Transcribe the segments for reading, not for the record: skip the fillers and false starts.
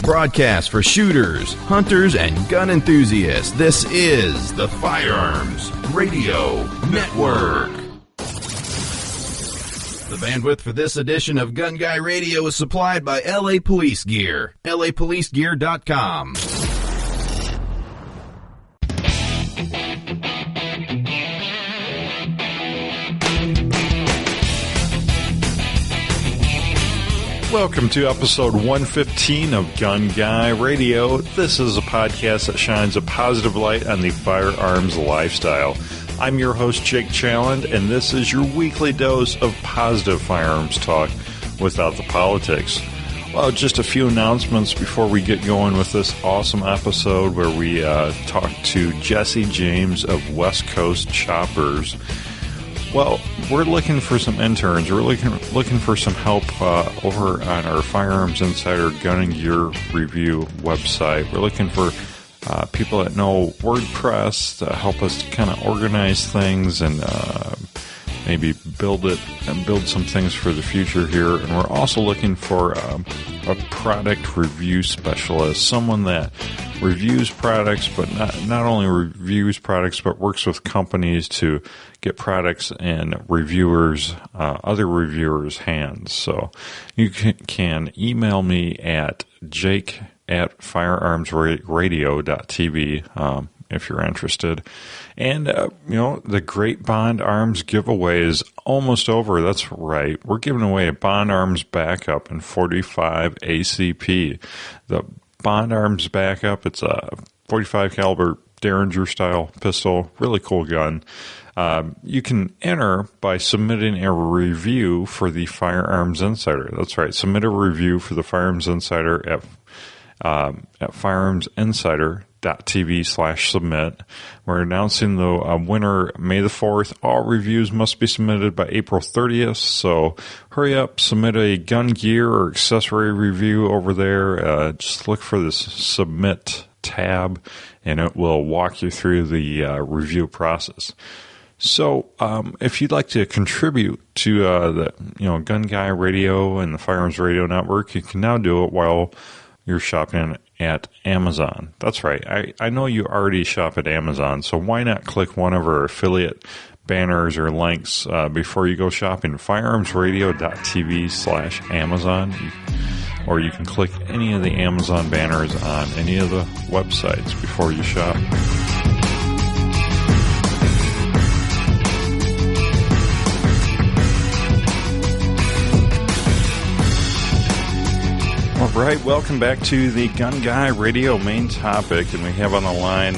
Broadcast for shooters, hunters, and gun enthusiasts. This is the Firearms Radio Network. The bandwidth for this edition of Gun Guy Radio is supplied by LA Police Gear. LAPoliceGear.com. Welcome to episode 115 of Gun Guy Radio. This is a podcast that shines a positive light on the firearms lifestyle. I'm your host, Jake Challand, and this is your weekly dose of positive firearms talk without the politics. Well, just a few announcements before we get going with this awesome episode where we talk to Jesse James of West Coast Choppers. Well, we're looking for some interns. We're looking for some help over on our Firearms Insider Gun and Gear Review website. We're looking for people that know WordPress to help us kind of organize things and maybe build some things for the future here. And we're also looking for a product review specialist, someone that reviews products, but not only reviews products, but works with companies to get products in other reviewers' hands. So you can email me at jake@firearmsradio.tv if you're interested. And, the Great Bond Arms giveaway is almost over. That's right. We're giving away a Bond Arms backup in 45 ACP. The Bond Arms backup, it's a 45 caliber Derringer style pistol, really cool gun. You can enter by submitting a review for the Firearms Insider. That's right. Submit a review for the Firearms Insider at firearmsinsider.tv/submit. We're announcing the winner May the 4th. All reviews must be submitted by April 30th, so hurry up, submit a gun gear or accessory review over there. Just look for this submit tab, and it will walk you through the review process. So, if you'd like to contribute to the Gun Guy Radio and the Firearms Radio Network, you can now do it while you're shopping at Amazon. That's right. I know you already shop at Amazon, so why not click one of our affiliate banners or links before you go shopping? Firearmsradio.tv/Amazon, or you can click any of the Amazon banners on any of the websites before you shop. All right, welcome back to the Gun Guy Radio main topic, and we have on the line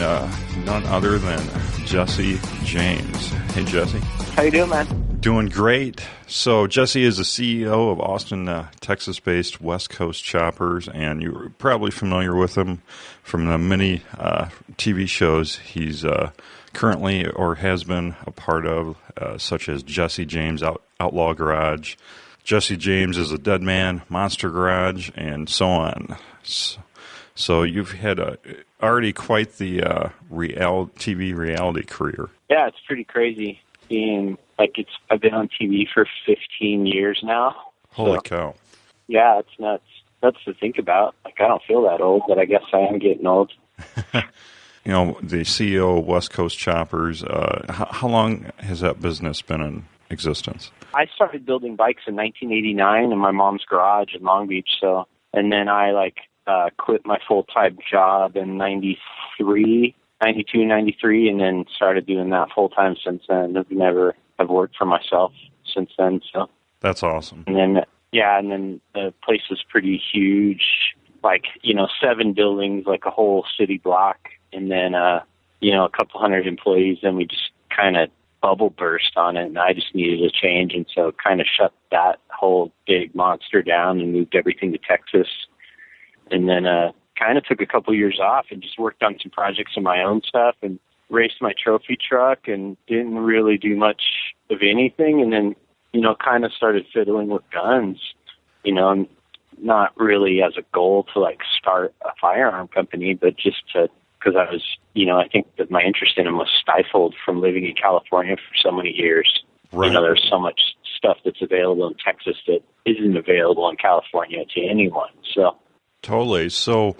none other than Jesse James. Hey, Jesse. How you doing, man? Doing great. So Jesse is the CEO of Austin, Texas-based West Coast Choppers, and you're probably familiar with him from the many TV shows he's currently or has been a part of, such as Jesse James Outlaw Garage, Jesse James is a Dead Man, Monster Garage, and so on. So you've had already quite the TV reality career. Yeah, it's pretty crazy. I've been on TV for 15 years now. Holy cow! Yeah, it's nuts. Nuts to think about. I don't feel that old, but I guess I am getting old. The CEO of West Coast Choppers. How long has that business been in existence? I started building bikes in 1989 in my mom's garage in Long Beach. And then I quit my full-time job in 92, 93, and then started doing that full-time since then. I've worked for myself since then. So that's awesome. And then the place was pretty huge, 7 buildings, like a whole city block, and then a couple hundred employees. And we just kind of bubble burst on it, and I just needed a change, and so kind of shut that whole big monster down and moved everything to Texas. And then kind of took a couple years off and just worked on some projects of my own stuff and raced my trophy truck and didn't really do much of anything. And then, kind of started fiddling with guns, not really as a goal to start a firearm company, but just because I was, I think that my interest in them was stifled from living in California for so many years. Right. There's so much stuff that's available in Texas that isn't available in California to anyone. So Totally. So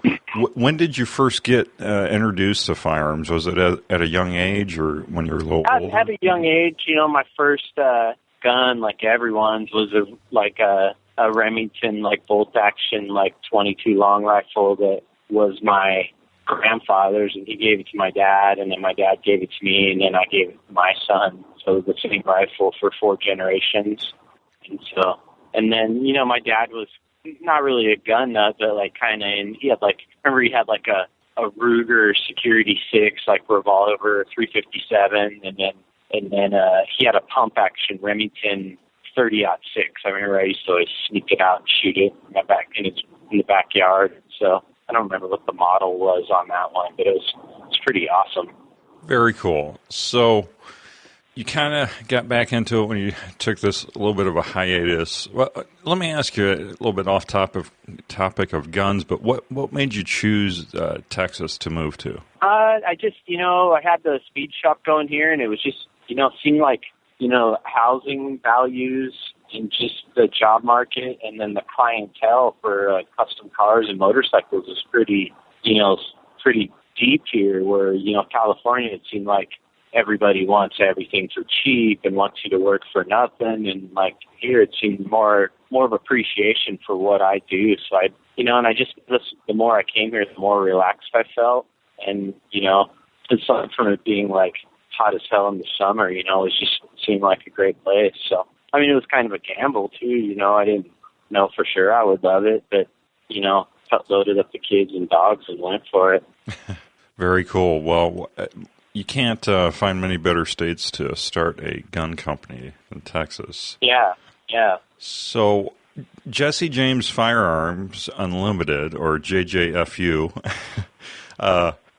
when did you first get introduced to firearms? Was it at a young age or when you were a little older? At a young age, my first gun, like everyone's, was a Remington, like bolt-action, like 22 long rifle that was my grandfather's, and he gave it to my dad, and then my dad gave it to me, and then I gave it to my son. So the same rifle for 4 generations. And then, my dad was not really a gun nut, but like kind of, and he had he had like a Ruger Security 6, like revolver 357, and then he had a pump action Remington 30-06. I remember I used to always sneak it out and shoot it in the backyard. So I don't remember what the model was on that one, but it's pretty awesome. Very cool. So you kind of got back into it when you took this little bit of a hiatus. Well, let me ask you a little bit off topic of guns, but what made you choose Texas to move to? I just, I had the speed shop going here, and it was just, seemed like, housing values and just the job market, and then the clientele for custom cars and motorcycles is pretty deep here, where, California, it seemed like everybody wants everything for cheap and wants you to work for nothing. And like here, it seemed more of appreciation for what I do. So the more I came here, the more relaxed I felt. And, aside from it being like hot as hell in the summer, it just seemed like a great place. So, I mean, it was kind of a gamble too. I didn't know for sure I would love it, but, loaded up the kids and dogs and went for it. Very cool. Well, you can't find many better states to start a gun company than Texas. Yeah. So, Jesse James Firearms Unlimited, or JJFU.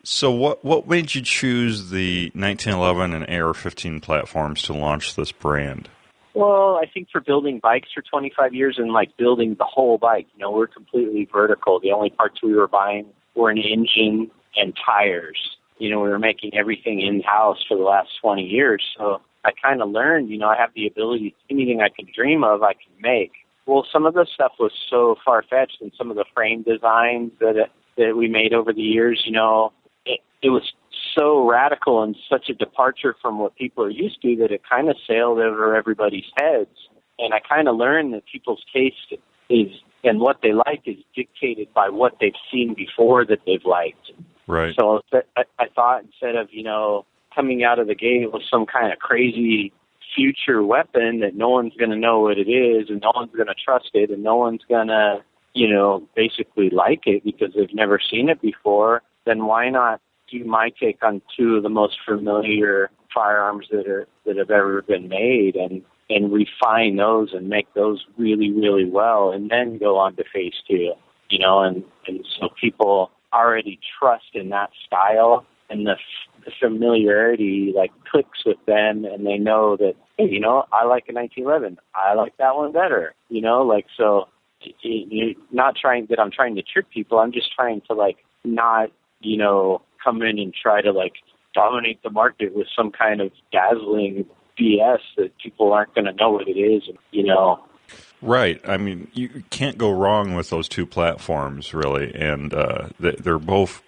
So, what made you choose the 1911 and AR-15 platforms to launch this brand? Well, I think for building bikes for 25 years and like building the whole bike, we're completely vertical. The only parts we were buying were an engine and tires. We were making everything in-house for the last 20 years. So I kind of learned, I have the ability, anything I can dream of, I can make. Well, some of the stuff was so far-fetched, and some of the frame designs that we made over the years, it was so radical and such a departure from what people are used to that it kind of sailed over everybody's heads. And I kind of learned that people's taste is, and what they like is dictated by what they've seen before that they've liked. Right. So I thought instead of, coming out of the gate with some kind of crazy future weapon that no one's going to know what it is and no one's going to trust it and no one's going to, basically like it because they've never seen it before, then why not do my take on 2 of the most familiar firearms that have ever been made and refine those and make those really, really well and then go on to phase 2, and so people already trust in that style, and the familiarity like clicks with them, and they know that, hey, I like a 1911. I like that one better. So not trying that I'm trying to trick people. I'm just trying to like not, come in and try to like dominate the market with some kind of dazzling BS that people aren't going to know what it is, Right. I mean, you can't go wrong with those 2 platforms, really, and they're both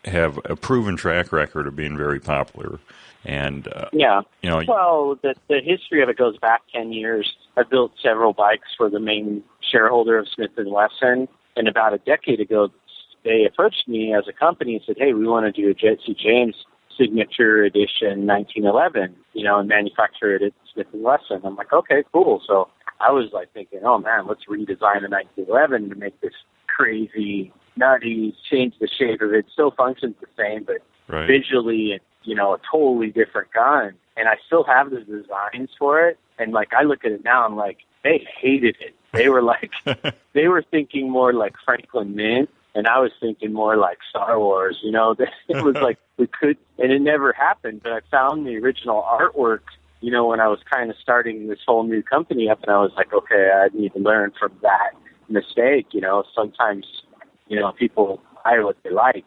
have a proven track record of being very popular. And well, the history of it goes back 10 years. I built several bikes for the main shareholder of Smith & Wesson, and about a decade ago, they approached me as a company and said, "Hey, we want to do a Jesse James Signature Edition 1911, and manufacture it at Smith & Wesson." I'm like, okay, cool. So I was like thinking, oh man, let's redesign the 1911 to make this crazy, nutty, change the shape of it. Still functions the same, but right. Visually, a totally different gun. And I still have the designs for it. And like, I look at it now, I'm like, they hated it. They were like, they were thinking more like Franklin Mint. And I was thinking more like Star Wars, It was like we could, and it never happened. But I found the original artwork, when I was kind of starting this whole new company up, and I was like, okay, I need to learn from that mistake. Sometimes, people buy what they like,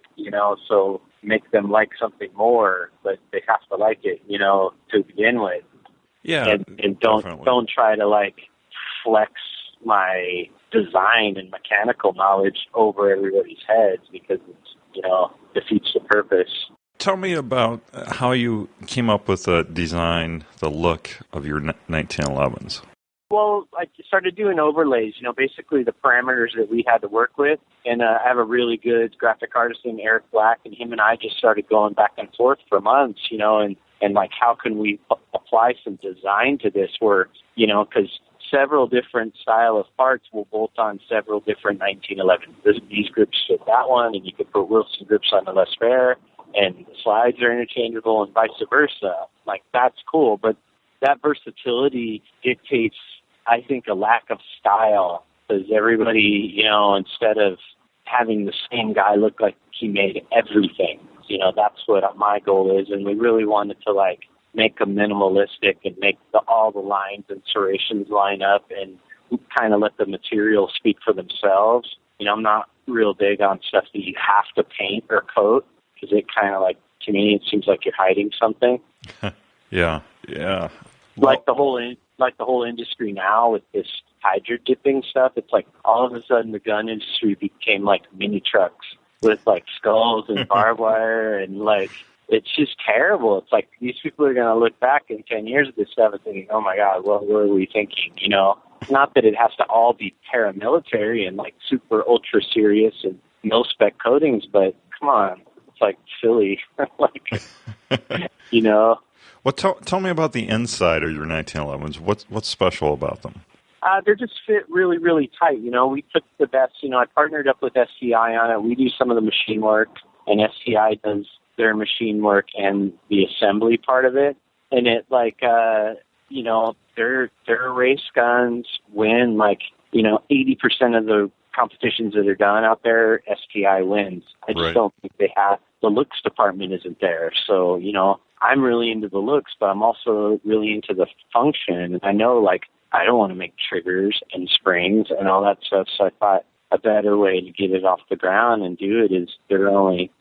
so make them like something more, but they have to like it, to begin with. Yeah, and don't try to like flex my design and mechanical knowledge over everybody's heads because it's, defeats the purpose. Tell me about how you came up with the design, the look of your 1911s. Well, I started doing overlays, basically the parameters that we had to work with. And I have a really good graphic artist named Eric Black, and him and I just started going back and forth for months, and like, how can we apply some design to this work, because several different style of parts will bolt on several different 1911s. These grips fit that one, and you could put Wilson grips on the less rare, and the slides are interchangeable and vice versa. Like, that's cool, but that versatility dictates, I think, a lack of style, because everybody, instead of having the same guy look like he made everything, that's what my goal is, and we really wanted to, like, make them minimalistic and make all the lines and serrations line up and kind of let the material speak for themselves. I'm not real big on stuff that you have to paint or coat, because it kind of, like, to me, it seems like you're hiding something. Yeah. Well, like the whole industry now with this hydro dipping stuff, it's like all of a sudden the gun industry became like mini trucks with like skulls and barbed wire, and like, it's just terrible. It's like these people are going to look back in 10 years at this stuff and thinking, oh my God, what were we thinking? Not that it has to all be paramilitary and like super ultra serious and mil-spec coatings, but come on, it's like silly. Like, Well, tell me about the inside of your 1911s. What's special about them? They're just fit really, really tight. We took the best. I partnered up with STI on it. We do some of the machine work, and STI does their machine work and the assembly part of it. And it, like, their race guns win, like, 80% of the competitions that are done out there, STI wins. I just don't think they have, the looks department isn't there. So, I'm really into the looks, but I'm also really into the function. And I know, like, I don't want to make triggers and springs and all that stuff. So I thought a better way to get it off the ground and do it is they're only,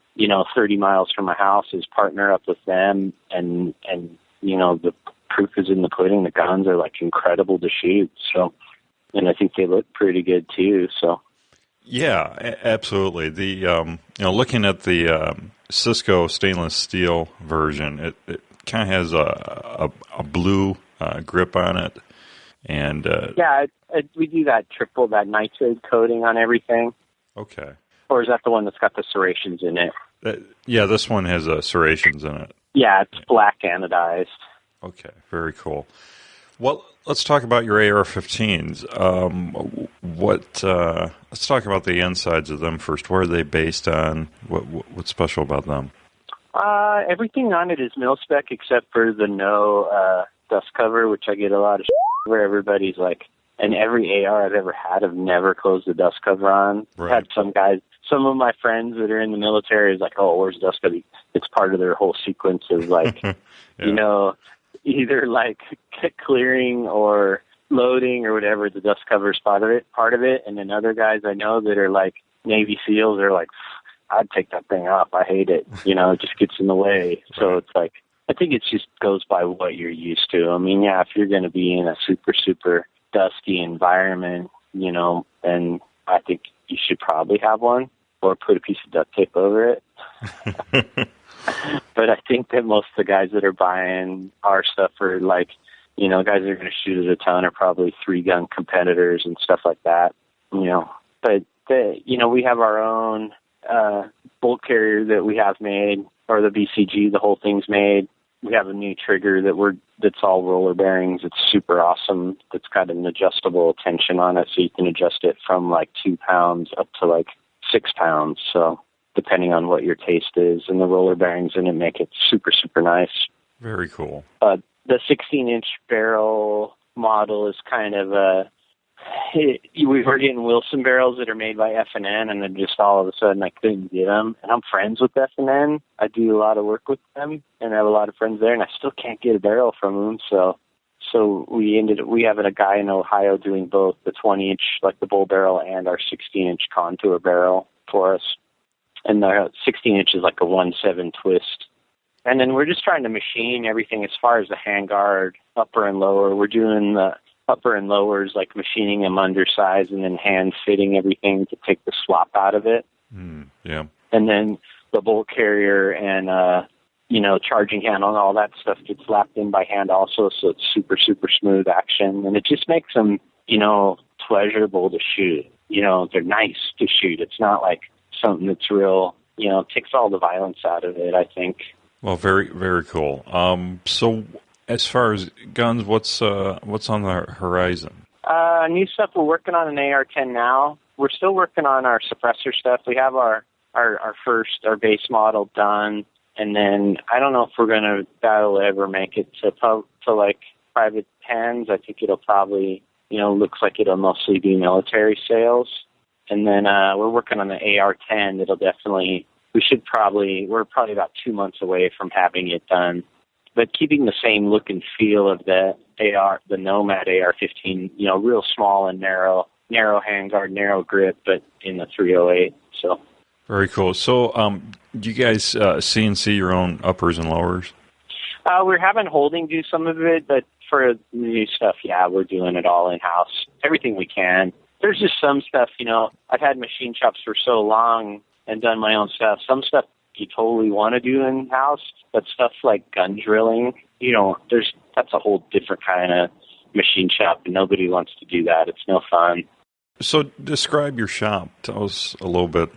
30 miles from my house, is partner up with them. And the proof is in the pudding. The guns are, like, incredible to shoot. So, and I think they look pretty good too. So. Yeah, absolutely. The looking at the Cisco stainless steel version, it kind of has a blue grip on it, and we do that that nitride coating on everything. Okay. Or is that the one that's got the serrations in it? This one has serrations in it. Yeah, it's black anodized. Okay, very cool. Well, let's talk about your AR-15s. Let's talk about the insides of them first. What are they based on? What's special about them? Everything on it is mil-spec except for the no dust cover, which I get a lot of where everybody's like, and every AR I've ever had, I've never closed the dust cover on. Right. I've had some of my friends that are in the military is like, oh, where's dust cover? It's part of their whole sequence of like, yeah. Either like clearing or loading or whatever, the dust cover is part of it. And then other guys I know that are like Navy SEALs are like, I'd take that thing off. I hate it. It just gets in the way. So it's like, I think it just goes by what you're used to. I mean, yeah, if you're going to be in a super, super dusty environment, then I think you should probably have one or put a piece of duct tape over it. But I think that most of the guys that are buying our stuff are like, guys that are going to shoot at a ton are probably 3-gun competitors and stuff like that, But, we have our own bolt carrier that we have made, or the BCG, the whole thing's made. We have a new trigger that's all roller bearings. It's super awesome. It's got an adjustable tension on it, so you can adjust it from like 2 pounds up to like 6 pounds. So depending on what your taste is, and the roller bearings in it make it super, super nice. Very cool. The 16-inch barrel model is kind of we were getting Wilson barrels that are made by F&N, and then just all of a sudden I couldn't get them. And I'm friends with F&N. I do a lot of work with them, and I have a lot of friends there, and I still can't get a barrel from them. So we have a guy in Ohio doing both the 20-inch, like the bull barrel, and our 16-inch contour barrel for us. And the 16-inch is like a 1/7 twist. And then we're just trying to machine everything as far as the handguard, upper and lower. We're doing upper and lowers, like machining them undersized and then hand fitting everything to take the swap out of it. Yeah. And then the bolt carrier and, charging handle and all that stuff gets lapped in by hand also, so it's super, super smooth action. And it just makes them, pleasurable to shoot. They're nice to shoot. It's not like something that's real, takes all the violence out of it, I think. Well, very, very cool. So as far as guns, what's on the horizon? New stuff, we're working on an AR-10 now. We're still working on our suppressor stuff. We have our base model done, and then I don't know if that'll ever make it to like private hands. I think it'll probably, looks like it'll mostly be military sales. And then we're working on the AR-10. It'll definitely, we're probably about 2 months away from having it done. But keeping the same look and feel of the Nomad AR-15, real small and narrow handguard, narrow grip, but in the 308. So very cool. So, do you guys CNC your own uppers and lowers? We're having Holding do some of it, but for the new stuff, yeah, we're doing it all in-house, everything we can. There's just some stuff, I've had machine shops for so long and done my own stuff. Some stuff you totally want to do in-house, but stuff like gun drilling, that's a whole different kind of machine shop, and nobody wants to do that. It's no fun. So describe your shop. Tell us a little bit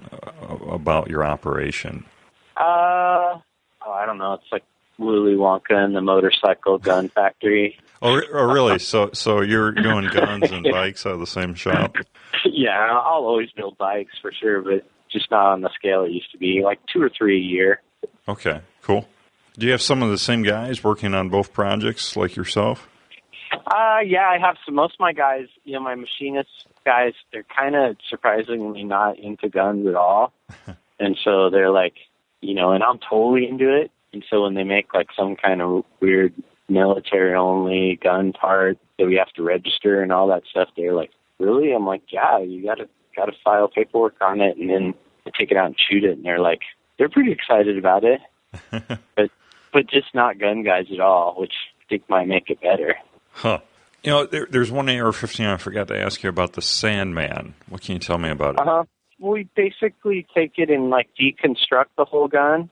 about your operation. I don't know. It's like Willy Wonka and the motorcycle gun factory. Oh, really? So you're doing guns and bikes out of the same shop? Yeah, I'll always build bikes for sure, but just not on the scale it used to be, like 2 or 3 a year. Okay, cool. Do you have some of the same guys working on both projects like yourself? Yeah, I have some. Most of my guys, my machinist guys, they're kind of surprisingly not into guns at all. And so they're like, and I'm totally into it. And so when they make like some kind of weird military-only gun part that we have to register and all that stuff, they're like, really? I'm like, yeah, you got to file paperwork on it, and then take it out and shoot it. And they're pretty excited about it, but just not gun guys at all, which I think might make it better. Huh. There's one AR-15 I forgot to ask you about, the Sandman. What can you tell me about it? We basically take it and deconstruct the whole gun,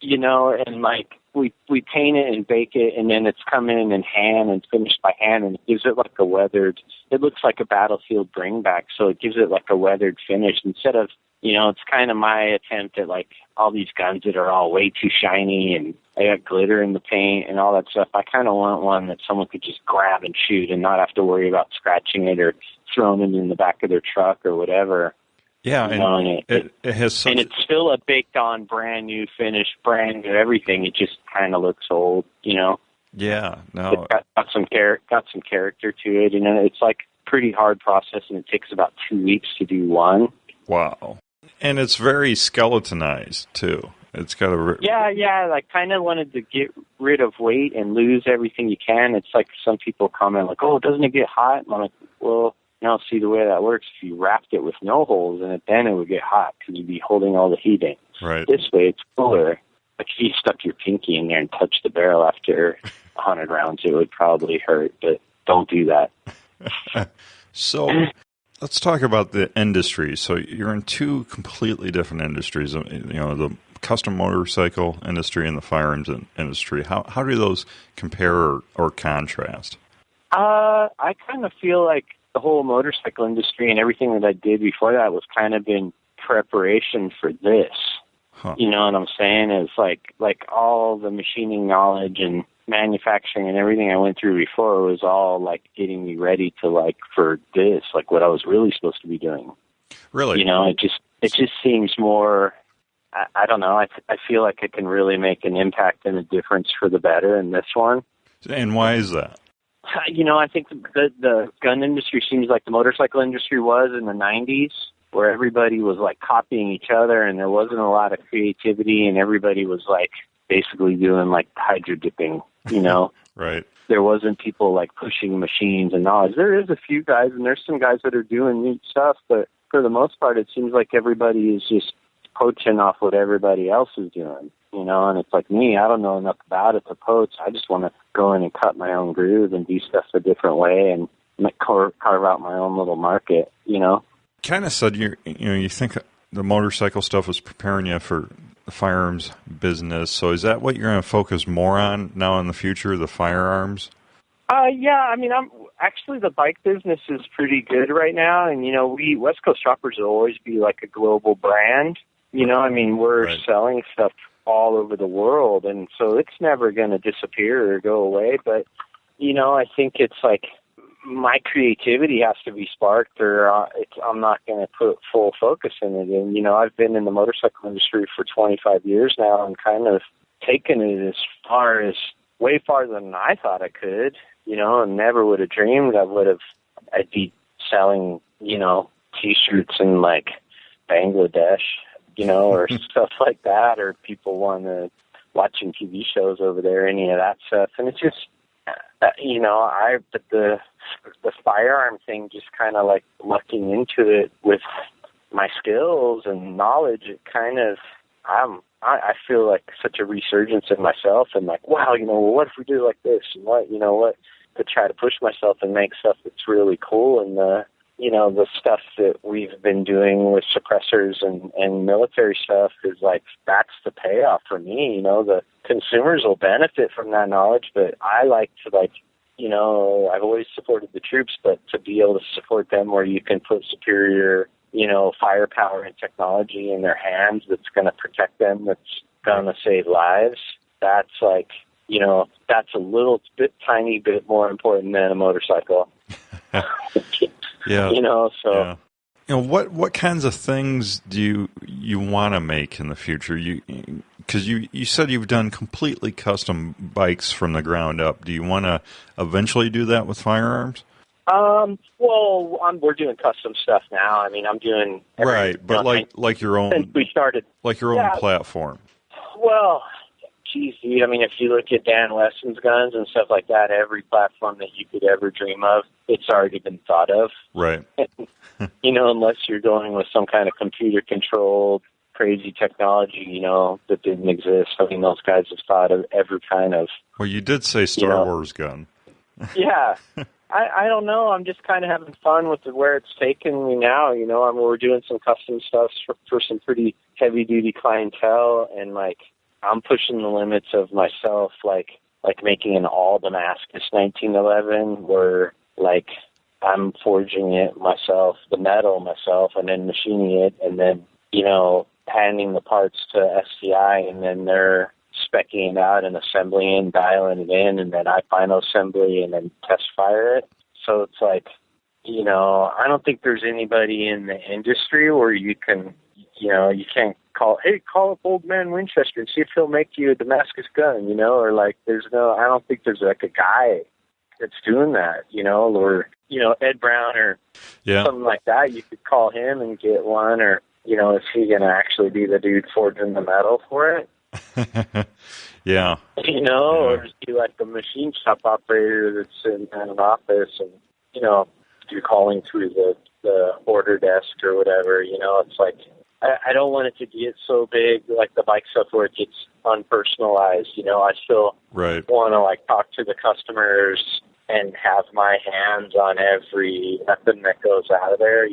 and we paint it and bake it, and then it's come in hand and finished by hand, and it gives it like a weathered, it looks like a battlefield bringback, so it gives it like a weathered finish instead of, it's kind of my attempt at all these guns that are all way too shiny and they got glitter in the paint and all that stuff. I kind of want one that someone could just grab and shoot and not have to worry about scratching it or throwing it in the back of their truck or whatever. Yeah, and it has such... And it's still a baked-on, brand-new, finished, brand-new everything. It just kind of looks old, Yeah, no. It's got some character to it, and it's pretty hard process, and it takes about 2 weeks to do one. Wow. And it's very skeletonized, too. It's got a... Yeah, I kind of wanted to get rid of weight and lose everything you can. It's like some people comment, oh, doesn't it get hot? And I'm like, well... see, the way that works, if you wrapped it with no holes in it, then it would get hot because you'd be holding all the heat in. Right. This way, it's cooler. Like if you stuck your pinky in there and touched the barrel after 100 rounds, it would probably hurt, but don't do that. So let's talk about the industry. So you're in two completely different industries, the custom motorcycle industry and the firearms industry. How do those compare or contrast? I kind of feel like the whole motorcycle industry and everything that I did before that was kind of in preparation for this. Huh. You know what I'm saying? It's like all the machining knowledge and manufacturing and everything I went through before was all getting me ready to for this, what I was really supposed to be doing. Really? It just seems more, I don't know, I feel like I can really make an impact and a difference for the better in this one. And why is that? I think the gun industry seems like the motorcycle industry was in the 90s, where everybody was copying each other and there wasn't a lot of creativity and everybody was basically doing hydro dipping, Right. There wasn't people pushing machines and knowledge. There is a few guys and there's some guys that are doing neat stuff, but for the most part it seems like everybody is just poaching off what everybody else is doing. And it's me, I don't know enough about it to poach. I just want to go in and cut my own groove and do stuff a different way. And carve out my own little market, you know. Kind of said you think the motorcycle stuff was preparing you for the firearms business. So is that what you're going to focus more on now in the future, the firearms? Yeah, I mean, actually the bike business is pretty good right now, and we West Coast Choppers will always be like a global brand. I mean, we're Right. selling stuff all over the world, and so it's never going to disappear or go away. But I think it's like my creativity has to be sparked, or I'm not going to put full focus in it. And I've been in the motorcycle industry for 25 years now, and kind of taken it way farther than I thought I could. And never would have dreamed I'd be selling, T-shirts in like Bangladesh, or stuff like that, or people watching TV shows over there, any of that stuff. And it's just, but the firearm thing, just kind of like looking into it with my skills and knowledge, it kind of, I feel like such a resurgence in myself, and like, wow, what if we do like this, and what to try to push myself and make stuff that's really cool. And the stuff that we've been doing with suppressors and military stuff is like, that's the payoff for me. The consumers will benefit from that knowledge, but I like to I've always supported the troops, but to be able to support them where you can put superior, firepower and technology in their hands that's going to protect them, that's going to save lives, that's like, that's a tiny bit more important than a motorcycle. Yeah. So. Yeah. What kinds of things do you want to make in the future? Because you said you've done completely custom bikes from the ground up. Do you want to eventually do that with firearms? Well, we're doing custom stuff now. I mean, I'm doing right, but like your own. Since we started, like your own platform. Well, geez, dude, I mean, if you look at Dan Wesson's guns and stuff like that, every platform that you could ever dream of, it's already been thought of. Right. Unless you're going with some kind of computer-controlled, crazy technology, that didn't exist. I mean, those guys have thought of every kind of... Well, you did say Star Wars gun. Yeah. I don't know. I'm just kind of having fun with where it's taken me now. I mean, we're doing some custom stuff for some pretty heavy-duty clientele, and, like, I'm pushing the limits of myself, like making an all Damascus 1911, where, like, I'm forging it myself, the metal myself, and then machining it, and then, handing the parts to STI, and then they're speccing it out and assembling it and dialing it in, and then I final assembly and then test fire it. So it's like, I don't think there's anybody in the industry where you can, you can't call up old man Winchester and see if he'll make you a Damascus gun, or like I don't think there's like a guy that's doing that, or, Ed Brown or something like that. You could call him and get one, or, is he going to actually be the dude forging the metal for it? Yeah. Or is he like a machine shop operator that's in an office and, you're calling through the order desk or whatever, it's like, I don't want it to get so big like the bike stuff where it gets unpersonalized. I still want to like talk to the customers and have my hands on every weapon that goes out of there.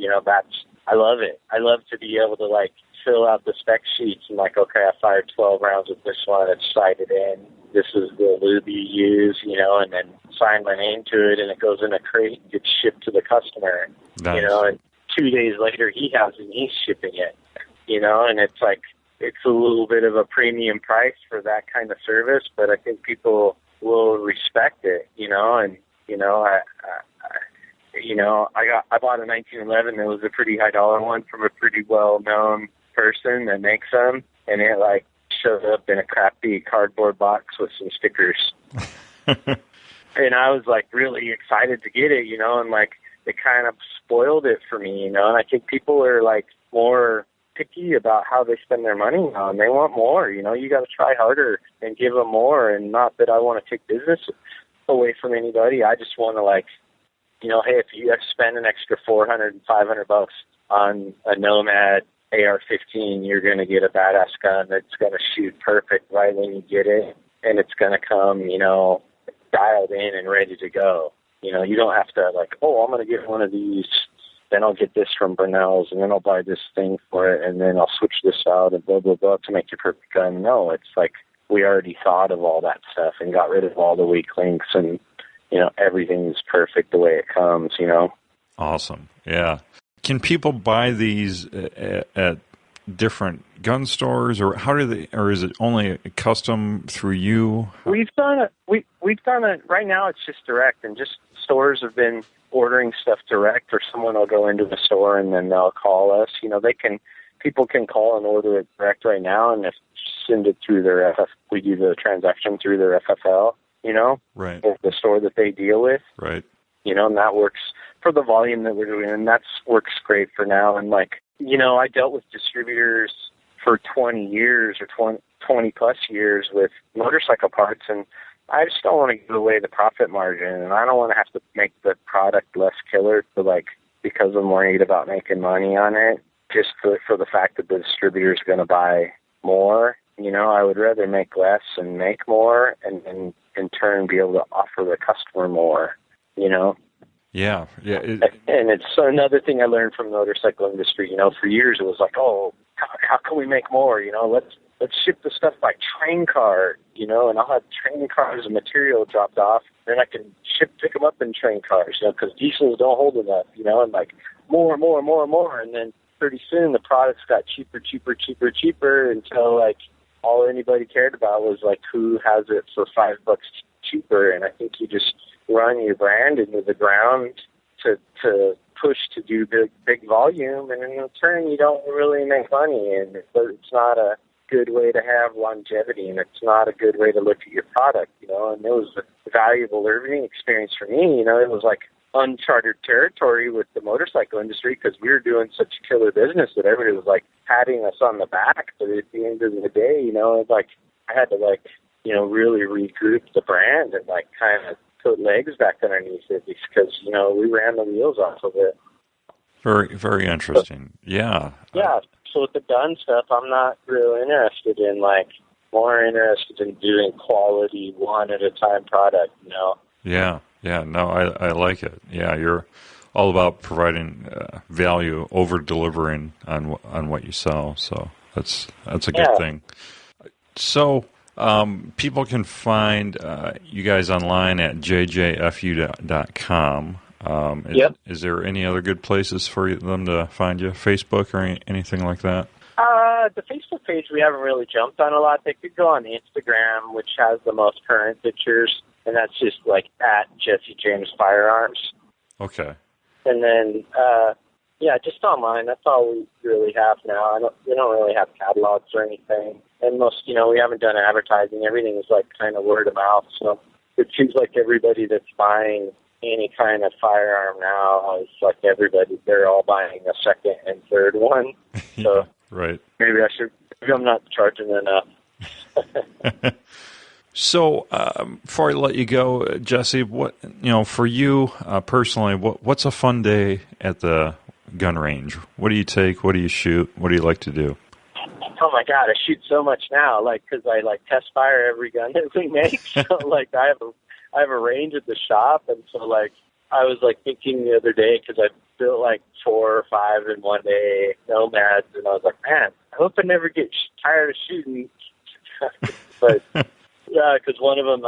I love it. I love to be able to like fill out the spec sheets and like, okay, I fired 12 rounds with this one. It's sighted in. This is the lube you use, and then sign my name to it, and it goes in a crate and gets shipped to the customer. Nice. And 2 days later he has it and he's shipping it. And it's like, it's a little bit of a premium price for that kind of service, but I think people will respect it, I bought a 1911 that was a pretty high dollar one from a pretty well-known person that makes them, and it like showed up in a crappy cardboard box with some stickers. And I was like really excited to get it, and like it kind of spoiled it for me, and I think people are like more picky about how they spend their money now, and they want more. You got to try harder and give them more. And not that I want to take business away from anybody. I just want to like, hey, if you have to spend an extra $400 and $500 on a Nomad AR-15, you're going to get a badass gun that's going to shoot perfect right when you get it, and it's going to come, dialed in and ready to go. You know, you don't have to like, oh, I'm going to get one of these, then I'll get this from Burnell's, and then I'll buy this thing for it, and then I'll switch this out and blah, blah, blah to make your perfect gun. No, it's like we already thought of all that stuff and got rid of all the weak links, and, you know, everything's perfect the way it comes, you know. Awesome. Yeah. Can people buy these at different gun stores, or how do they, or is it only custom through you? We've done it. We've done it. Right now it's just direct, and just stores have been ordering stuff direct, or someone will go into the store and then they'll call us. You know, people can call and order it direct right now, and if send it through their we do the transaction through their FFL, you know, right, or the store that they deal with, right. You know, and that works for the volume that we're doing, and that works great for now. And like, you know, I dealt with distributors for 20 years or 20 plus years with motorcycle parts, and I just don't want to give away the profit margin, and I don't want to have to make the product less killer to like, because I'm worried about making money on it, just for the fact that the distributor is going to buy more. You know, I would rather make less and make more, and in turn be able to offer the customer more, you know? Yeah, yeah. And it's another thing I learned from the motorcycle industry. You know, for years it was like, oh, how can we make more? You know, let's ship the stuff by train car. You know, and I'll have train cars of material dropped off, then I can pick them up in train cars. You know, because diesels don't hold enough. You know, and like more, and then pretty soon the products got cheaper until like all anybody cared about was like who has it for $5 cheaper. And I think you just run your brand into the ground to push to do big volume, and in turn you don't really make money, and it's not a good way to have longevity, and it's not a good way to look at your product, you know. And it was a valuable learning experience for me. You know, it was like uncharted territory with the motorcycle industry because we were doing such a killer business that everybody was like patting us on the back, but at the end of the day, you know, it's like I had to like, you know, really regroup the brand and like kind of put legs back underneath it because, you know, we ran the wheels off of it. Very, very interesting. Yeah. Yeah. So with the gun stuff, I'm not really interested in like, more interested in doing quality one at a time product, you know? Yeah. Yeah. No, I like it. Yeah. You're all about providing value, over delivering on what you sell. So that's a good thing. So, people can find you guys online at jjfu.com. Is there any other good places for them to find you? Facebook or anything like that? The Facebook page we haven't really jumped on a lot. They could go on Instagram, which has the most current pictures, and that's just like at Jesse James Firearms. Okay. And then, just online. That's all we really have now. We don't really have catalogs or anything. And most, you know, we haven't done advertising. Everything is like kind of word of mouth. So it seems like everybody that's buying any kind of firearm now is like everybody, they're all buying a second and third one. So yeah, right. Maybe I'm not charging enough. So before I let you go, Jesse, what, you know, for you personally, what's a fun day at the gun range? What do you take? What do you shoot? What do you like to do? Oh my God, I shoot so much now, like, because I like test fire every gun that we make. So like, I have a range at the shop, and so like, I was like thinking the other day because I built like 4 or 5 in one day Nomads, and I was like, man, I hope I never get tired of shooting. But yeah, because one of them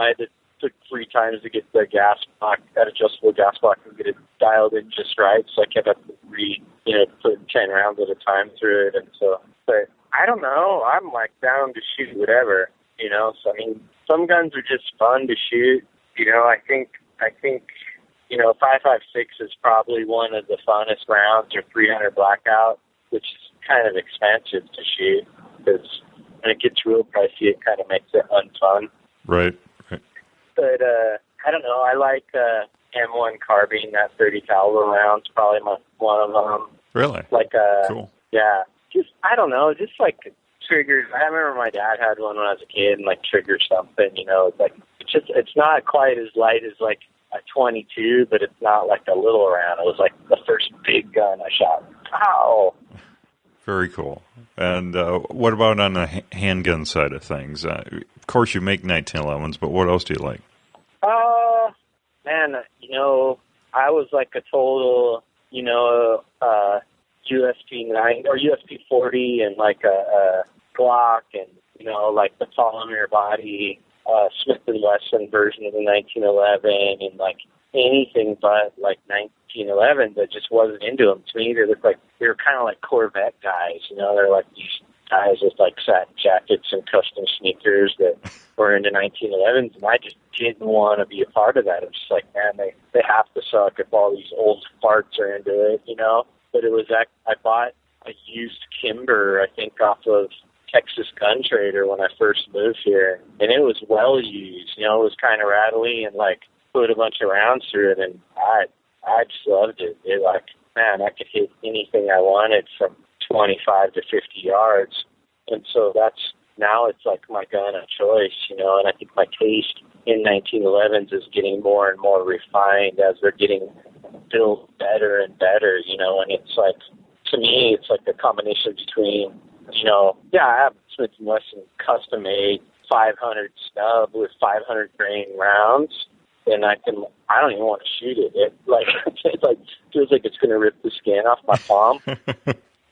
took 3 times to get the gas block, that adjustable gas block, and get it dialed in just right. So I kept having to put 10 rounds at a time through it, and so. But I don't know. I'm like down to shoot whatever, you know. So I mean, some guns are just fun to shoot. You know, I think, you know, 5.56 is probably one of the funnest rounds, or 300 blackout, which is kind of expensive to shoot because when it gets real pricey, it kind of makes it unfun. Right. But I don't know. I like M1 carbine, that 30 caliber round's probably one of them. Really? Like cool. Yeah. Just, I don't know, just like triggers. I remember my dad had one when I was a kid and like triggered something, you know, it's like, it's not quite as light as like a 22, but it's not like a little round. It was like the first big gun I shot. Wow. Very cool. And what about on the handgun side of things? Of course you make 1911s, but what else do you like? man, I was like a total, USP 9 or USP 40 and like a Glock and, like the polymer body, Smith & Wesson version of the 1911 and like anything but like 1911 that just wasn't into them. To me, they looked like they were kind of like Corvette guys, they're like these guys with like satin jackets and custom sneakers that were into 1911s, and I just didn't want to be a part of that. I'm just like, man, they have to suck if all these old farts are into it, But it was that I bought a used Kimber, I think, off of Texas Gun Trader when I first moved here, and it was well used. It was kind of rattly and like put a bunch of rounds through it, and I just loved it. It like, man, I could hit anything I wanted from 25 to 50 yards, and so now it's like my gun of choice, and I think my taste in 1911s is getting more and more refined as they're getting built better and better, and it's like, to me, it's like a combination between, I have Smith & Wesson custom-made 500 stub with 500 grain rounds, and I don't even want to shoot it. It feels like it's going to rip the skin off my palm.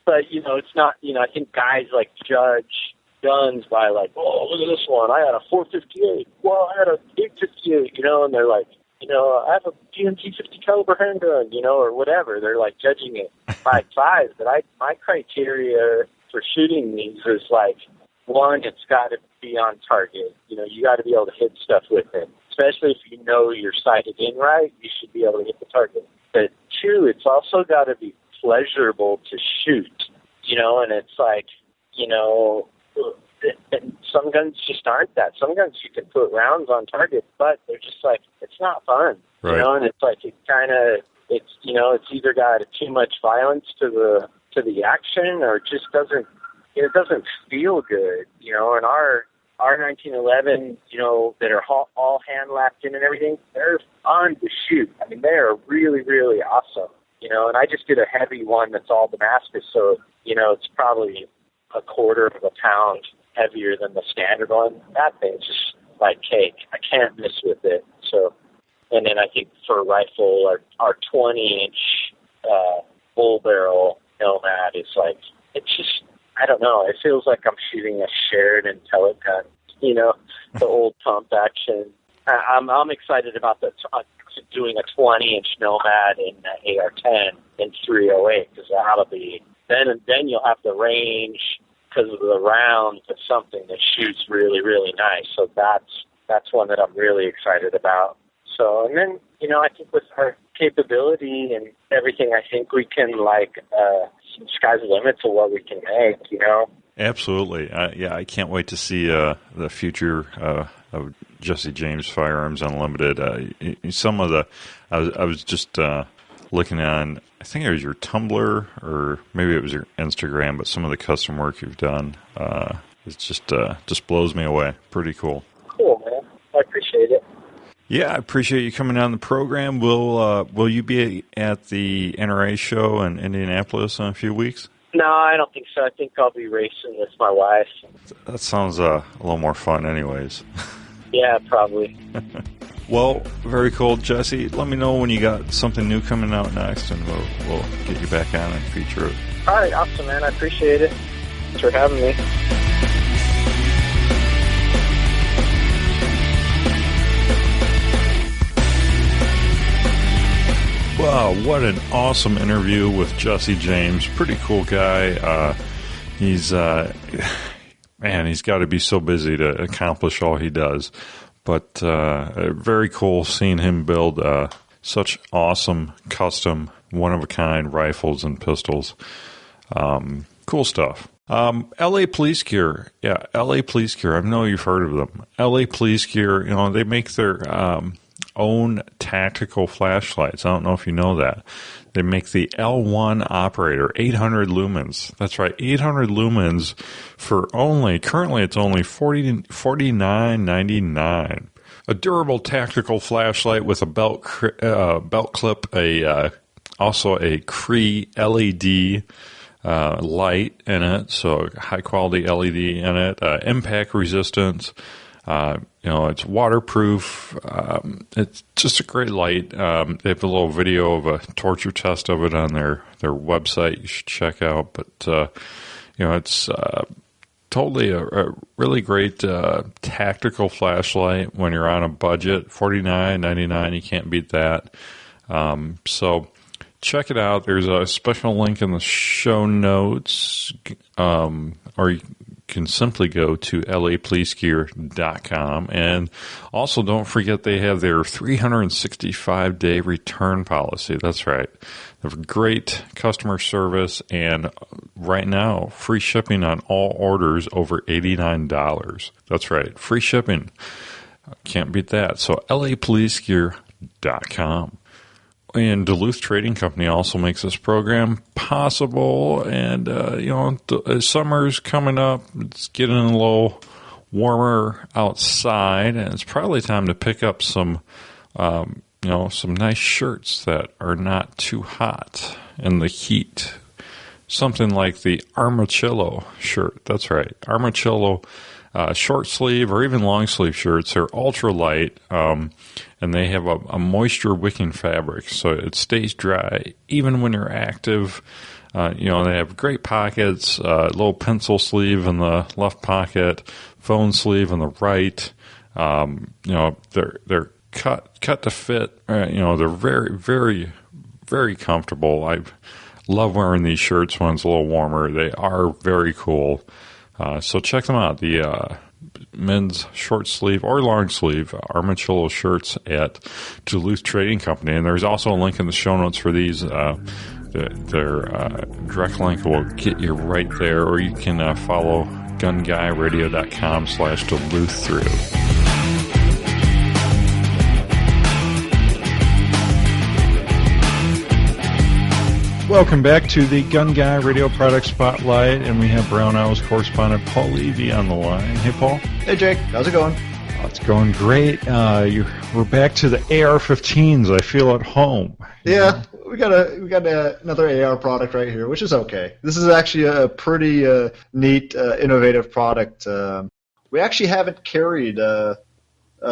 But, it's not, I think guys like judge guns by like, oh, look at this one. I had a 458. Well, I had a 858, and they're like, I have a DMG 50 caliber handgun, or whatever. They're like judging it by size. But my criteria for shooting these is like, one, it's got to be on target. You got to be able to hit stuff with it. Especially if you're sighted in right, you should be able to hit the target. But two, it's also got to be pleasurable to shoot, and it's like, some guns just aren't that. Some guns you can put rounds on target, but they're just like, it's not fun, right. And it's like, it's either got too much violence to the action, or it just doesn't feel good, and our 1911, that are all hand lapped in and everything, they're fun to shoot. I mean, they are really, really awesome, and I just did a heavy one that's all Damascus, so, it's probably a quarter of a pound heavier than the standard one. That thing's just like cake. I can't miss with it. So, and then I think for a rifle, our 20-inch bull barrel Nomad is like, it's just, I don't know. It feels like I'm shooting a Sheridan pellet gun, the old pump action. I'm excited about doing a 20-inch Nomad in AR-10 in 308, because that'll be, then you'll have the range because of the rounds of something that shoots really, really nice. So that's one that I'm really excited about. So, and then, I think with our capability and everything, I think we can sky's the limit to what we can make, Absolutely. I can't wait to see the future of Jesse James Firearms Unlimited. Some of the, I was just looking on, I think it was your Tumblr or maybe it was your Instagram, but some of the custom work you've done, it just blows me away. Pretty cool. Cool, man. I appreciate it. Yeah, I appreciate you coming on the program. Will you be at the NRA show in Indianapolis in a few weeks? No, I don't think so. I think I'll be racing with my wife. That sounds a little more fun anyways. Yeah, probably. Well, very cool, Jesse. Let me know when you got something new coming out next, and we'll get you back on and feature it. All right, awesome, man. I appreciate it. Thanks for having me. Wow, what an awesome interview with Jesse James. Pretty cool guy. He's got to be so busy to accomplish all he does. But very cool seeing him build such awesome, custom, one-of-a-kind rifles and pistols. Cool stuff. LA Police Gear. Yeah, LA Police Gear. I know you've heard of them. LA Police Gear, they make their own tactical flashlights. I don't know if you know that. They make the L1 Operator, 800 lumens. That's right, 800 lumens for currently it's only $49.99. A durable tactical flashlight with a belt clip, also a Cree LED light in it, so high quality LED in it, impact resistance. It's waterproof. It's just a great light. They have a little video of a torture test of it on their website you should check out. But, it's totally a really great tactical flashlight when you're on a budget. $49.99, you can't beat that. So check it out. There's a special link in the show notes, or you can simply go to lapolicegear.com. And also don't forget they have their 365-day return policy. That's right. They have great customer service, and right now, free shipping on all orders over $89. That's right. Free shipping. Can't beat that. So lapolicegear.com. And Duluth Trading Company also makes this program possible. And, summer's coming up. It's getting a little warmer outside. And it's probably time to pick up some nice shirts that are not too hot in the heat. Something like the Armachillo shirt. That's right. Armachillo short sleeve or even long sleeve shirts are ultra light. And they have a moisture wicking fabric, so it stays dry even when you're active. They have great pockets, little pencil sleeve in the left pocket, phone sleeve in the right. They're cut to fit. They're very, very, very comfortable. I love wearing these shirts when it's a little warmer. They are very cool. So check them out. The men's short sleeve or long sleeve Armachillo shirts at Duluth Trading Company. And there's also a link in the show notes for these. Their direct link will get you right there, or you can follow gunguyradio.com/Duluth through. Welcome back to the Gun Guy Radio Product Spotlight, and we have Brown Owls correspondent Paul Levy on the line. Hey, Paul. Hey, Jake. How's it going? Oh, it's going great. We're back to the AR-15s. I feel at home. Yeah, we got another AR product right here, which is okay. This is actually a pretty neat, innovative product. We actually haven't carried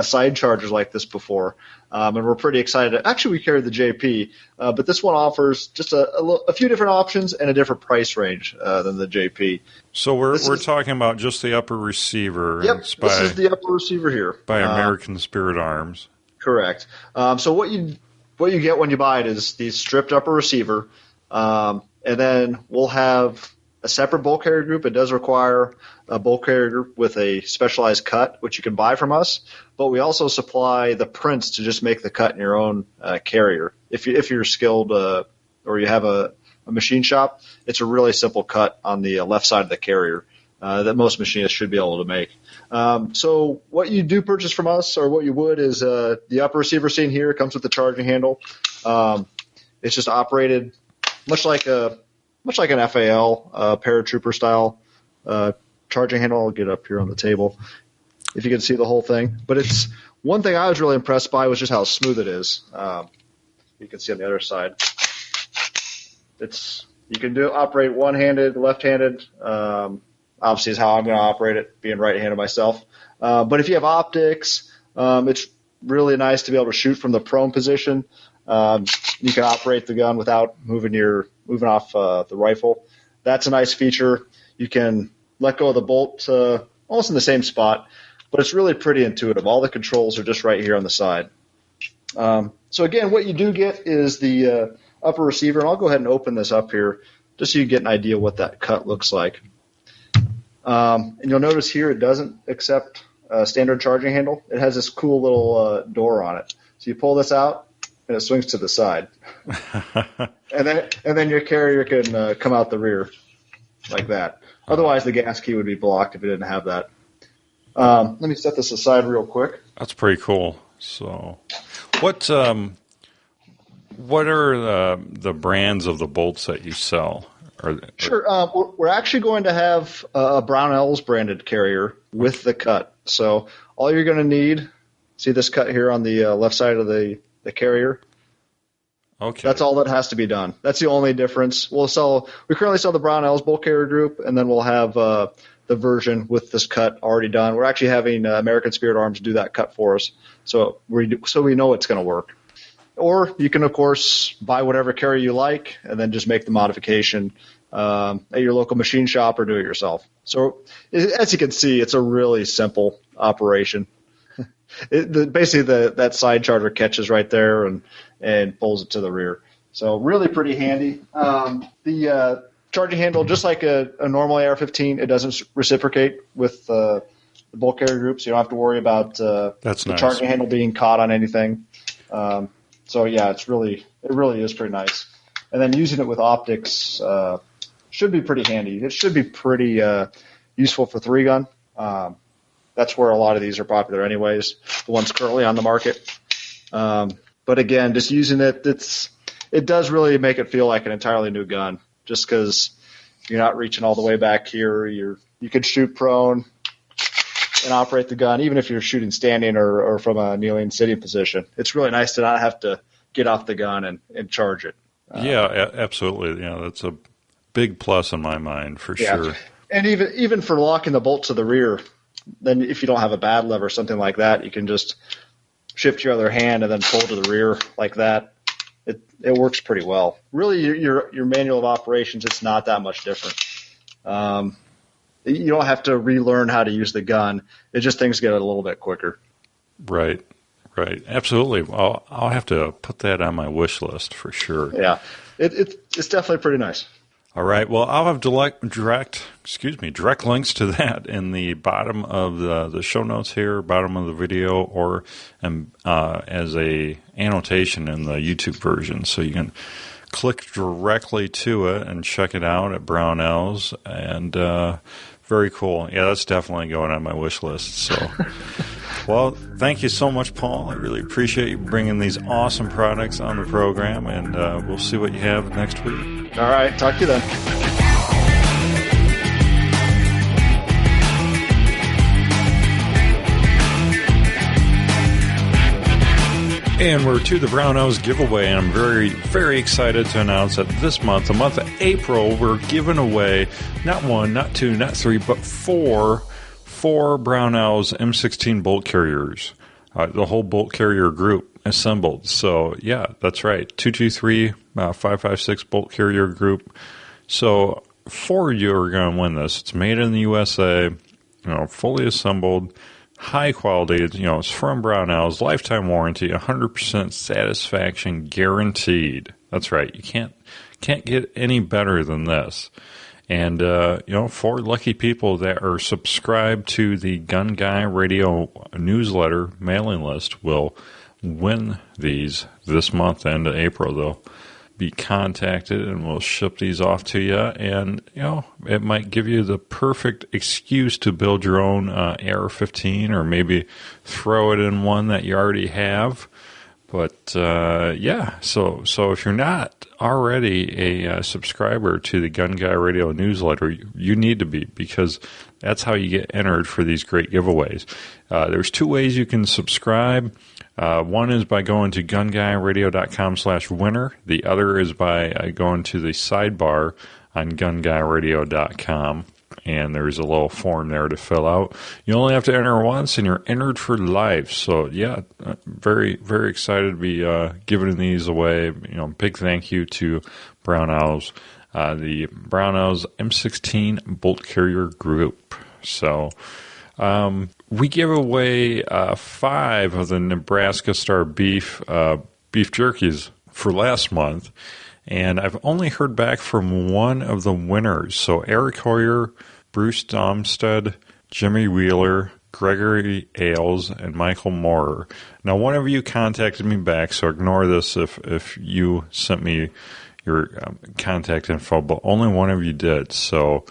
side chargers like this before. And we're pretty excited. Actually, we carried the JP, but this one offers just a few different options and a different price range than the JP. So we're talking about just the upper receiver. Yep, this is the upper receiver here. By American Spirit Arms. Correct. So what you get when you buy it is the stripped upper receiver, and then we'll have a separate bolt carrier group. It does require a bolt carrier group with a specialized cut, which you can buy from us. But we also supply the prints to just make the cut in your own carrier. If you're skilled or you have a machine shop, it's a really simple cut on the left side of the carrier that most machinists should be able to make. So what you do purchase from us, or what you would, is the upper receiver seen here comes with the charging handle. It's just operated much like an FAL paratrooper style charging handle. I'll get up here on the table if you can see the whole thing. But it's one thing I was really impressed by was just how smooth it is. You can see on the other side. You can operate one-handed, left-handed. Obviously, is how I'm going to operate it, being right-handed myself. But if you have optics, it's really nice to be able to shoot from the prone position. You can operate the gun without moving off the rifle. That's a nice feature. You can let go of the bolt almost in the same spot, but it's really pretty intuitive. All the controls are just right here on the side. So again, what you do get is the upper receiver, and I'll go ahead and open this up here just so you get an idea what that cut looks like. And you'll notice here it doesn't accept a standard charging handle. It has this cool little door on it. So you pull this out, and it swings to the side. and then your carrier can come out the rear like that. Otherwise, the gas key would be blocked if it didn't have that. Let me set this aside real quick. That's pretty cool. So, what are the brands of the bolts that you sell? Sure. We're actually going to have a Brown Ells branded carrier with the cut. So all you're going to need, see this cut here on the left side of the carrier? Okay. That's all that has to be done. That's the only difference. We currently sell the Brownells bolt carrier group, and then we'll have the version with this cut already done. We're actually having American Spirit Arms do that cut for us, so we know it's going to work. Or you can, of course, buy whatever carrier you like and then just make the modification at your local machine shop or do it yourself. So as you can see, it's a really simple operation. Basically, that side charger catches right there and pulls it to the rear. So really pretty handy. The charging handle, just like a normal AR-15, it doesn't reciprocate with the bolt carrier group, so you don't have to worry about the charging handle being caught on anything. So yeah, it really is pretty nice. And then using it with optics should be pretty handy. It should be pretty useful for 3-gun. That's where a lot of these are popular anyways, the ones currently on the market. But again, just using it does really make it feel like an entirely new gun, just because you're not reaching all the way back here. You can shoot prone and operate the gun, even if you're shooting standing or from a kneeling sitting position. It's really nice to not have to get off the gun and charge it. Yeah, absolutely. Yeah, that's a big plus in my mind for sure. And even for locking the bolt to the rear, then if you don't have a bad lever or something like that, you can just shift your other hand and then pull to the rear like that. It works pretty well. Really, your manual of operations, it's not that much different. You don't have to relearn how to use the gun. It's just things get a little bit quicker. Right. Absolutely. Well, I'll have to put that on my wish list for sure. Yeah, it's definitely pretty nice. All right. Well, I'll have direct links to that in the bottom of the show notes here, bottom of the video, or as a annotation in the YouTube version, so you can click directly to it and check it out at Brownells. And very cool. Yeah, that's definitely going on my wish list. So, well, thank you so much, Paul. I really appreciate you bringing these awesome products on the program, and we'll see what you have next week. All right. Talk to you then. And we're to the Brownells giveaway, and I'm very, very excited to announce that this month, the month of April, we're giving away not 1, not 2, not 3, but 4 Brownells M16 bolt carriers, the whole bolt carrier group assembled. So, yeah, that's right, 223 556 bolt carrier group. So 4 of you are going to win this. It's made in the USA, fully assembled, high quality. It's from Brownells, lifetime warranty, 100% satisfaction guaranteed. That's right. You can't get any better than this. And 4 lucky people that are subscribed to the Gun Guy Radio newsletter mailing list will win these this month and April. They'll be contacted and we'll ship these off to you. And, it might give you the perfect excuse to build your own AR-15 or maybe throw it in one that you already have. But, so if you're not already a subscriber to the Gun Guy Radio newsletter, you need to be, because that's how you get entered for these great giveaways. There's 2 ways you can subscribe. One is by going to gunguyradio.com/winner. The other is by going to the sidebar on gunguyradio.com, and there's a little form there to fill out. You only have to enter once, and you're entered for life. So, yeah, very, very excited to be giving these away. Big thank you to Brownells, the Brownells M16 Bolt Carrier Group. So, we give away 5 of the Nebraska Star beef jerkies for last month, and I've only heard back from 1 of the winners. So Eric Hoyer, Bruce Domstead, Jimmy Wheeler, Gregory Ailes, and Michael Moorer. Now, one of you contacted me back, so ignore this if you sent me your contact info, but only one of you did. So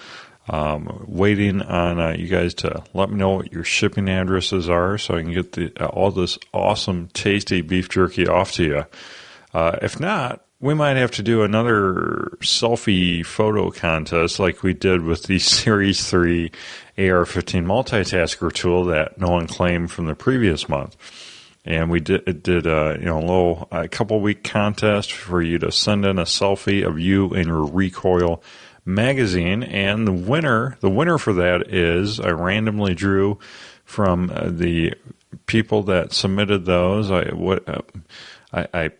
waiting on you guys to let me know what your shipping addresses are so I can get all this awesome, tasty beef jerky off to you. If not, we might have to do another selfie photo contest like we did with the Series 3 AR-15 multitasker tool that no one claimed from the previous month. And we did a couple week contest for you to send in a selfie of you in your recoil magazine, and the winner for that is I randomly drew from the people that submitted those. I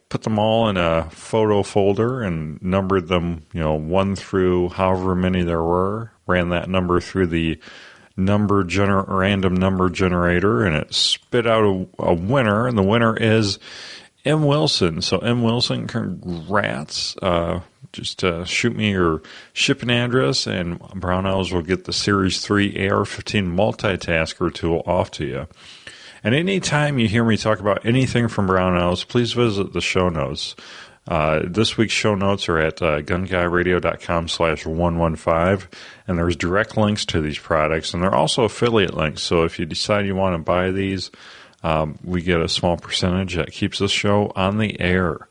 put them all in a photo folder and numbered them, 1 through however many there were. Ran that number through the random number generator, and it spit out a winner, and the winner is M. Wilson. So M. Wilson, congrats. Just shoot me your shipping address, and Brownells will get the Series 3 AR-15 multitasker tool off to you. And anytime you hear me talk about anything from Brownells, please visit the show notes. This week's show notes are at gunguyradio.com/115, and there's direct links to these products, and they're also affiliate links. So if you decide you want to buy these, we get a small percentage that keeps this show on the air,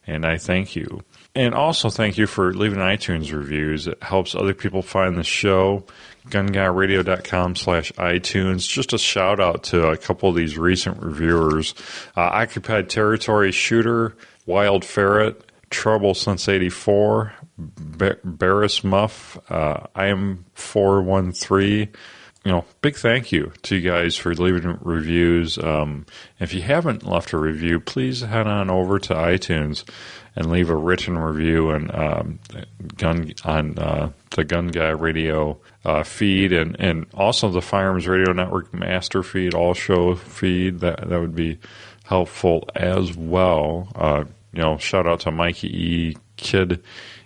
and I thank you. And also thank you for leaving iTunes reviews. It helps other people find the show. gunguyradio.com/iTunes. Just a shout out to a couple of these recent reviewers. Occupied Territory Shooter, Wild Ferret, Trouble Since 84, Barris Muff, I am 413. Big thank you to you guys for leaving reviews. If you haven't left a review, please head on over to iTunes and leave a written review and the Gun Guy Radio feed, and also the Firearms Radio Network master feed, all show feed. That would be helpful as well. Shout out to Mikey E, Kid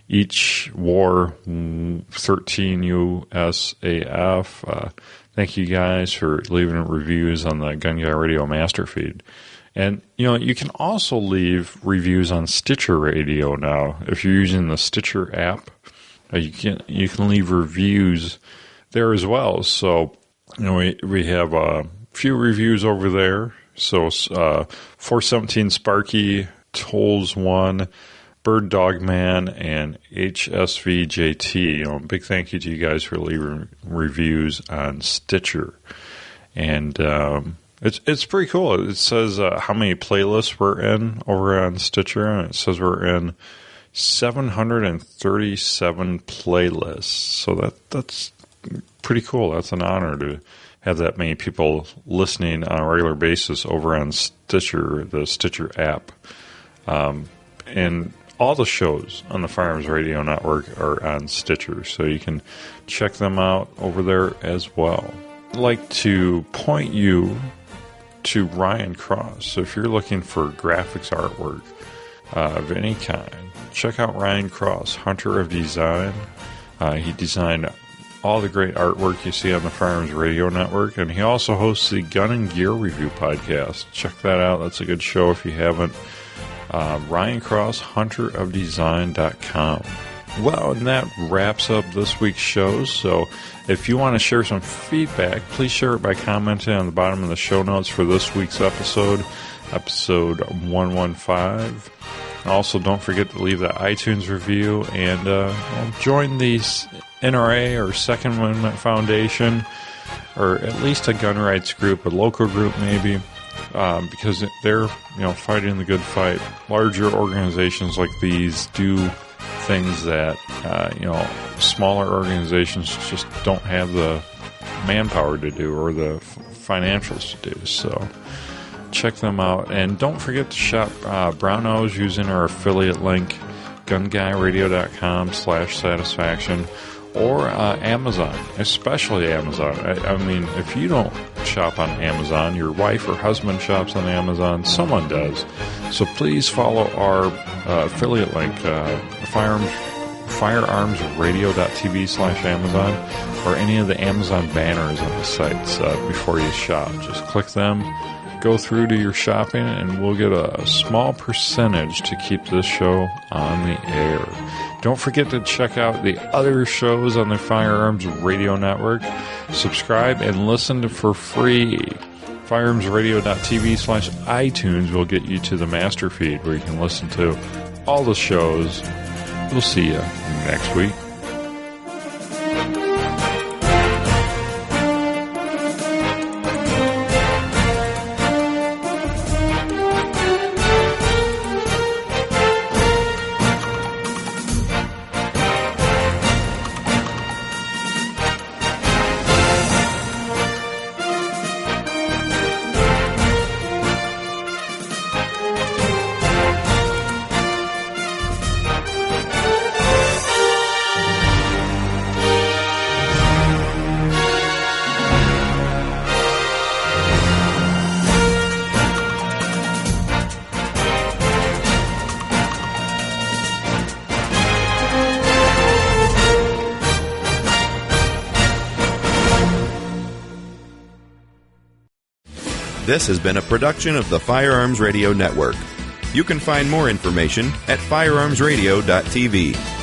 Each War 13 USAF. Thank you guys for leaving reviews on the Gun Guy Radio master feed. And, you can also leave reviews on Stitcher Radio now. If you're using the Stitcher app, you can leave reviews there as well. So, we have a few reviews over there. So, 417 Sparky, Tolls 1, Bird Dog Man, and HSVJT. Big thank you to you guys for leaving reviews on Stitcher. And it's pretty cool. It says how many playlists we're in over on Stitcher, and it says we're in 737 playlists. So that's pretty cool. That's an honor to have that many people listening on a regular basis over on Stitcher, the Stitcher app. And all the shows on the Firearms Radio Network are on Stitcher, so you can check them out over there as well. I'd like to point you to Ryan Cross. So if you're looking for graphics artwork of any kind, check out Ryan Cross, Hunter of Design. He designed all the great artwork you see on the Firearms Radio Network, and he also hosts the Gun and Gear Review podcast. Check that out. That's a good show if you haven't. Ryan Cross, hunterofdesign.com. Well, and that wraps up this week's show. So if you want to share some feedback, please share it by commenting on the bottom of the show notes for this week's episode 115. Also, don't forget to leave that iTunes review and join the NRA or Second Amendment Foundation, or at least a gun rights group, a local group maybe. Because they're, fighting the good fight. Larger organizations like these do things that, smaller organizations just don't have the manpower to do or the financials to do. So check them out. And don't forget to shop Brownells using our affiliate link, gunguyradio.com/satisfaction. Or Amazon, especially Amazon. I mean, if you don't shop on Amazon, your wife or husband shops on Amazon, someone does. So please follow our affiliate link, firearmsradio.tv/Amazon, or any of the Amazon banners on the sites before you shop. Just click them, go through to your shopping, and we'll get a small percentage to keep this show on the air. Don't forget to check out the other shows on the Firearms Radio Network. Subscribe and listen for free. Firearmsradio.tv/iTunes will get you to the master feed where you can listen to all the shows. We'll see you next week. This has been a production of the Firearms Radio Network. You can find more information at firearmsradio.tv.